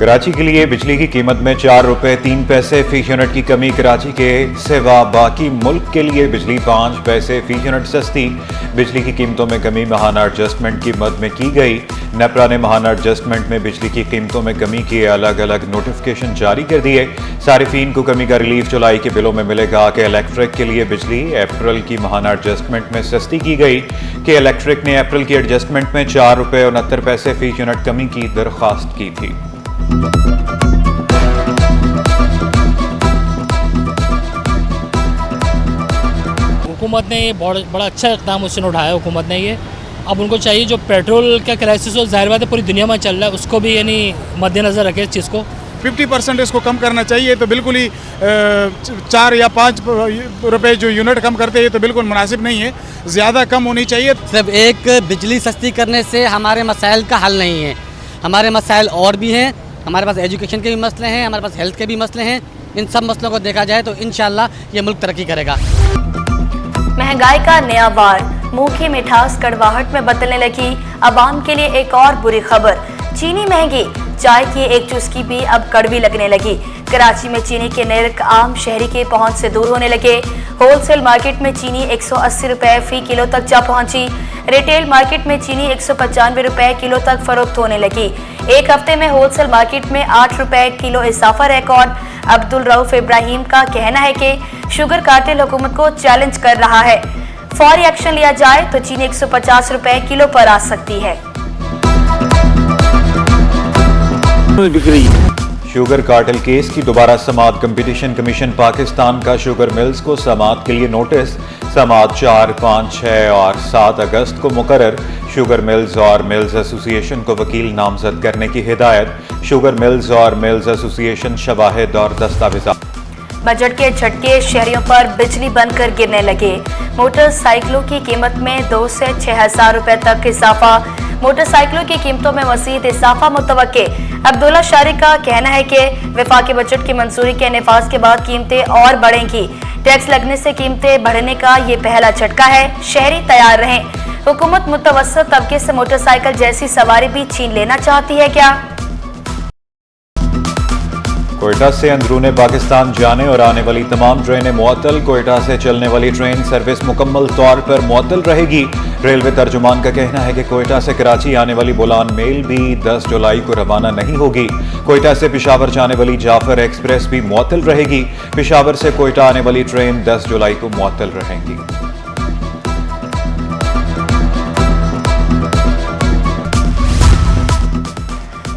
कराची के लिए बिजली की कीमत में 4 रुपए 3 पैसे फी यूनिट की कमी। कराची के सिवा बाकी मुल्क के लिए बिजली 5 पैसे फी यूनिट सस्ती। बिजली की कीमतों में कमी माहाना एडजस्टमेंट की मद में की गई। नेपरा ने माहाना एडजस्टमेंट में बिजली की कीमतों में कमी के अलग अलग नोटिफिकेशन जारी कर दिए। सारिफीन को कमी का रिलीफ जुलाई के बिलों में मिलेगा कि इलेक्ट्रिक के लिए बिजली अप्रैल की माहाना एडजस्टमेंट में सस्ती की गई कि इलेक्ट्रिक ने अप्रैल की एडजस्टमेंट में 4 रुपए 69 पैसे फी यूनिट कमी की दरख्वास्त की थी। हुकूमत ने ये बड़ा अच्छा इक़दाम उसने उठाया। हुकूमत ने ये अब उनको चाहिए जो पेट्रोल का क्राइसिस हो, ज़ाहिर बात है पूरी दुनिया में चल रहा है, उसको भी यानी मद्देनज़र रखे इस चीज़ को। 50% इसको कम करना चाहिए। तो बिल्कुल ही 4 या 5 रुपए जो यूनिट कम करते हैं ये तो बिल्कुल मुनासिब नहीं है, ज़्यादा कम होनी चाहिए। सिर्फ एक बिजली सस्ती करने से हमारे मसाइल का हल नहीं है, हमारे मसाइल और भी हैं। हमारे पास एजुकेशन के भी मसले हैं, हमारे पास हेल्थ के भी मसले हैं। इन सब मसलों को देखा जाए तो इंशाअल्लाह ये मुल्क तरक्की करेगा। महंगाई का नया वार, मुंह की मिठास कड़वाहट में बदलने लगी। अवाम के लिए एक और बुरी खबर, चीनी महंगी, चाय की एक चुस्की भी अब कड़वी लगने लगी। कराची में चीनी के नर्ख आम शहरी के पहुंच से दूर होने लगे। होलसेल मार्केट में चीनी 180 रुपए फी किलो तक जा पहुंची। रिटेल मार्केट में चीनी 195 रुपए किलो तक फरोख्त होने लगी। एक हफ्ते में होलसेल मार्केट में 8 रुपए किलो इजाफा रिकॉर्ड। अब्दुल रऊफ इब्राहिम का कहना है कि शुगर कार्टेल हुकूमत को चैलेंज कर रहा है, फौरी एक्शन लिया जाए तो चीनी 150 रुपए किलो पर आ सकती है। शुगर कार्टेल केस की दोबारा समाअत। कंपटीशन कमीशन पाकिस्तान का शुगर मिल्स को समाअत के लिए नोटिस। समाअत 4, 5, 6 और 7 अगस्त को मुकर्रर। शुगर मिल्स और मिल्स एसोसिएशन को वकील नामजद करने की हिदायत। शुगर मिल्स और मिल्स एसोसिएशन शवाहिद और दस्तावेज़ात। बजट के झटके, शहरियों पर बिजली बनकर गिरने लगे। मोटरसाइकिलों की कीमत में 2 से 6,000 रुपए तक इजाफा। मोटरसाइकिलों की कीमतों में मज़ीद इजाफा मुतवक्के। अब्दुल्ला शारी का कहना है कि वफाकी बजट की मंजूरी के नफाज के बाद कीमतें और बढ़ेंगी। टैक्स लगने से कीमतें बढ़ने का ये पहला झटका है, शहरी तैयार रहें। हुकूमत मुतवस्सित तबके से मोटरसाइकिल जैसी सवारी भी छीन लेना चाहती है क्या? कोयटा से अंदरूने पाकिस्तान जाने और आने वाली तमाम ट्रेनें मुअत्तल। कोयटा से चलने वाली ट्रेन सर्विस मुकम्मल तौर पर मुअत्तल रहेगी। रेलवे तर्जुमान का कहना है कि कोयटा से कराची आने वाली बुलान मेल भी 10 जुलाई को रवाना नहीं होगी। कोयटा से पेशावर जाने वाली जाफर एक्सप्रेस भी मुअत्तल रहेगी। पेशावर से कोयटा आने वाली ट्रेन 10 जुलाई को मुअत्तल रहेंगी।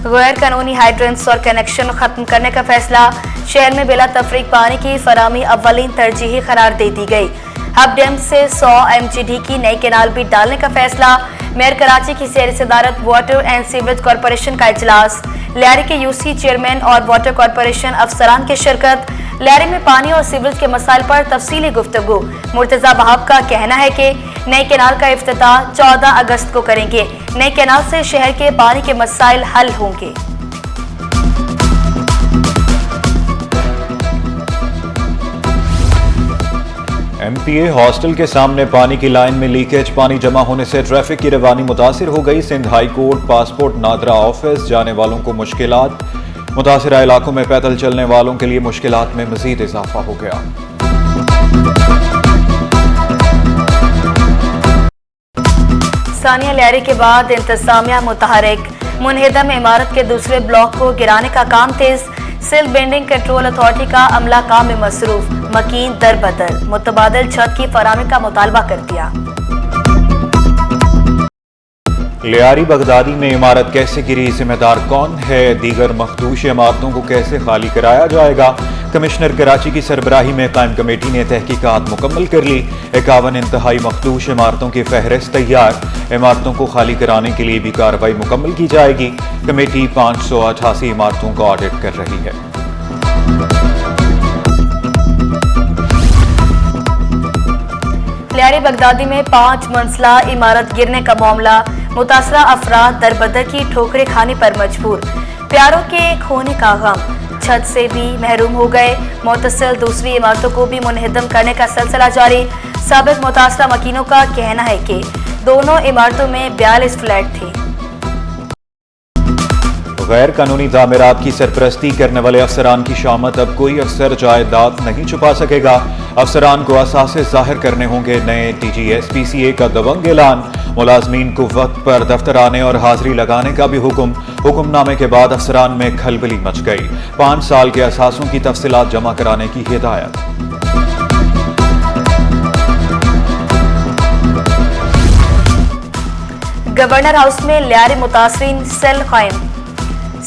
गैर कानूनी हाइड्रेंट्स और कनेक्शन खत्म करने का फैसला। शहर में बिला तफरीक पानी की फराहमी अव्वलीन तरजीही करार दे दी गई। हब डैम से 100 MGD की नई कैनाल भी डालने का फैसला। मेयर कराची की सैर सदारत वाटर एंड सीवरेज कॉरपोरेशन का इजलास। लियारी के UC चेयरमैन और वाटर कॉरपोरेशन अफसरान की शिरकत। लियारी में पानी और सीवरेज के मसाइल पर तफसीली गुफ्तगू। मुर्तजा वहाब का कहना है कि नई कैनाल का इफ्तिताह 14 अगस्त को करेंगे। नई कैनाल से शहर के पानी के मसाइल हल होंगे। MPA हॉस्टल के सामने पानी की लाइन में लीकेज। पानी जमा होने से ट्रैफिक की रवानी मुतासिर हो गई। Sindh high court passport NADRA office जाने वालों को मुश्किलात। मुतासिरा इलाकों में पैदल चलने वालों के लिए मुश्किलात में मजीद इजाफा हो गया। सानिया लियारी के बाद इंतजामिया मुतहरिक। मुनहदम इमारत के दूसरे ब्लॉक को गिराने का काम तेज। सिल बिल्डिंग कंट्रोल अथॉरिटी का अमला काम में मसरूफ। मकीन दर बदल मुतबादिल छत की फराहमी का मुतालबा कर दिया। लियारी बगदादी में इमारत कैसे गिरी, जिम्मेदार कौन है? दीगर मखदूश इमारतों को कैसे खाली कराया जाएगा? कमिश्नर कराची की सरबराही में कायम कमेटी ने तहकीकात मुकम्मल कर ली। 51 इंतहाई मखदूश इमारतों की फहरिस्त तैयार। इमारतों को खाली कराने के लिए भी कार्रवाई मुकम्मल की जाएगी। कमेटी 588 इमारतों का ऑडिट कर रही है। लियारी बगदादी में 5 मंजिला इमारत गिरने का मामला। मुतासरा अफराद दरबदर की ठोकरें खाने पर मजबूर। प्यारों के खोने का गम, छत से भी महरूम हो गए। मुतसिल दूसरी इमारतों को भी मुनहदम करने का सिलसिला जारी। साबिक मुतासरा मकीनों का कहना है कि दोनों इमारतों में 42 फ्लैट थे। गैर कानूनी तामीरात की सरपरस्ती करने वाले अफसरान की शामत अब कोई अफसर जायदाद नहीं छुपा सकेगा। अफसरान को असासे जाहिर करने होंगे नए TGSPCA का दबंग ऐलान। मुलाजमीन को वक्त पर दफ्तर आने और हाजिरी लगाने का भी हुक्मनामे के बाद अफसरान में खलबली मच गई। 5 साल के असासों की तफसीलात जमा कराने की हिदायत। गवर्नर हाउस में लियारी मुतासरीन सेल कायम।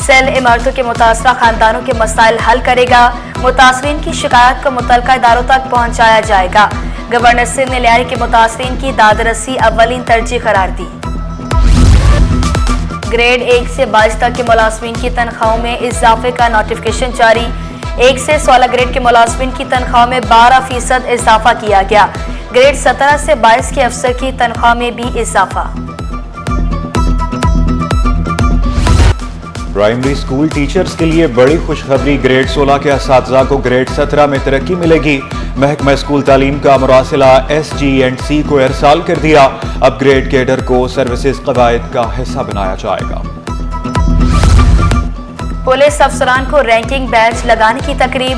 सेल इमारतों के मुतासरा खानदानों के मसाइल हल करेगा। मुतासरीन की शिकायत को मुतलका इदारों तक पहुंचाया जाएगा। गवर्नर सिंध ने लियारी के मुतासरीन की दादरसी अव्वलीन तरजीह करार दी। ग्रेड 1 से 22 तक के मुलाजमीन की तनख्वाहों में इजाफे का नोटिफिकेशन जारी। 1 से 16 ग्रेड के मुलाजमीन की तनख्वाह में 12% इजाफा किया गया। ग्रेड 17 से 22 के अफसर की तनख्वाह में भी इजाफा। प्राइमरी स्कूल टीचर्स के लिए बड़ी खुशखबरी। ग्रेड 16 के असातिज़ा को ग्रेड 17 में तरक्की मिलेगी। महकमा स्कूल तालीम का मुरासिला SG&C को इरसाल कर दिया। अब ग्रेड कैडर को सर्विसेज कवायद का हिस्सा बनाया जाएगा। पुलिस अफसरान को रैंकिंग बैच लगाने की तकरीब।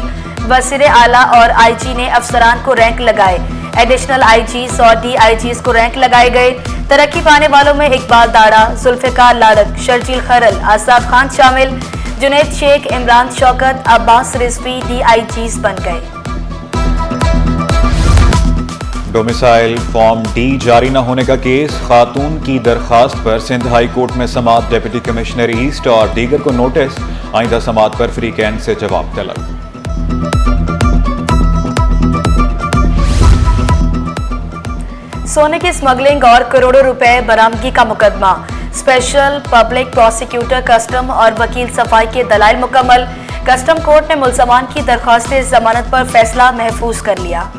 वज़ीर आला और IG ने अफसरान को रैंक लगाए। एडिशनल IGs और DIGs को रैंक लगाए गए। तरक्की पाने वालों में इकबाल दाड़ा, जुल्फ़िकार लाड़क, शर्जील खरल, आसाद खान शामिल। जुनैद शेख, इमरान शौकत, अब्बास रिजवी DIGs बन गए। डोमिसाइल फॉर्म D जारी न होने का केस। खातून की दरखास्त पर सिंध हाई कोर्ट में समाअत। डिप्टी कमिश्नर ईस्ट और दीगर को नोटिस। आइंदा समाअत पर फ्री कैंट से जवाब तलब। सोने की स्मगलिंग और करोड़ों रुपए बरामदगी का मुकदमा। स्पेशल पब्लिक प्रोसिक्यूटर कस्टम और वकील सफाई के दलाइल मुकम्मल। कस्टम कोर्ट ने मुलजमान की दरख्वास्त जमानत पर फैसला महफूज कर लिया।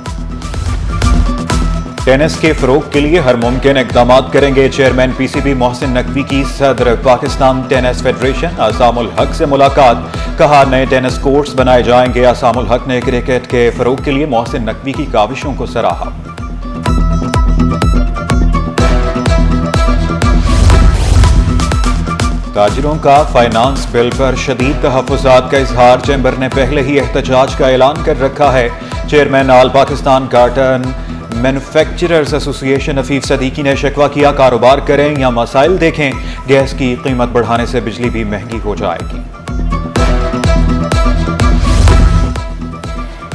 टेनिस के फरोग के लिए हर मुमकिन इकदाम करेंगे। चेयरमैन PCB मोहसिन नकवी की सदर पाकिस्तान टेनिस फेडरेशन असामुल हक से मुलाकात। कहा नए टेनिस कोर्ट्स बनाए जाएंगे। असामुल हक ने क्रिकेट के फरोग के लिए मोहसिन नकवी की काविशों को सराहा। ताजिरों का फाइनेंस बिल पर शदीद तहफ़्फ़ुज़ात का इजहार। चैम्बर ने पहले ही एहतजाज का ऐलान कर रखा है। Chairman all Pakistan carton manufacturers association Afif Siddiqui ने शिकवा किया, कारोबार करें या मसाइल देखें, गैस की कीमत बढ़ाने से बिजली भी महंगी हो जाएगी।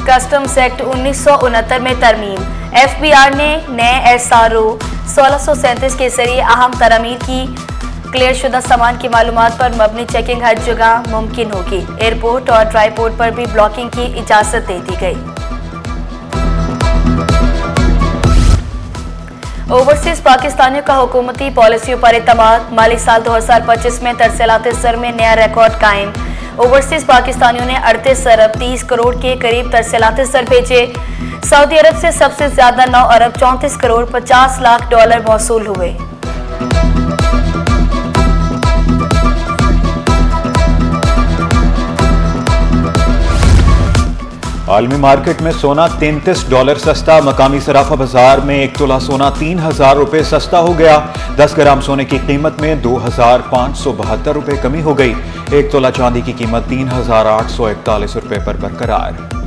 कस्टम्स एक्ट 1969 में तरमीम। FBR ने नए SRO 1637 के जरिए अहम तरमीर की। क्लियर शुदा सामान की मालूमात पर मबनी चेकिंग हर जगह मुमकिन होगी। एयरपोर्ट और ड्राईपोर्ट पर भी ब्लॉकिंग की इजाजत दे दी गई। ओवरसीज पाकिस्तानियों का हुकूमती पॉलिसियों पर एतमाद। माली साल 2025 में तरसीलात ज़र में नया रिकॉर्ड कायम। ओवरसीज पाकिस्तानियों ने 38 अरब 30 करोड़ के करीब तरसीलात ज़र भेजे। सऊदी अरब से सबसे ज्यादा 9 अरब 34 करोड़ 50 लाख डॉलर मौसूल हुए। आलमी मार्केट में सोना $33 सस्ता। मकामी सराफा बाजार में 1 तोला सोना 3000 रुपये सस्ता हो गया। 10 ग्राम सोने की कीमत में 2572 रुपये कमी हो गई। 1 तोला चांदी की कीमत 3841 रुपये पर बरकरार।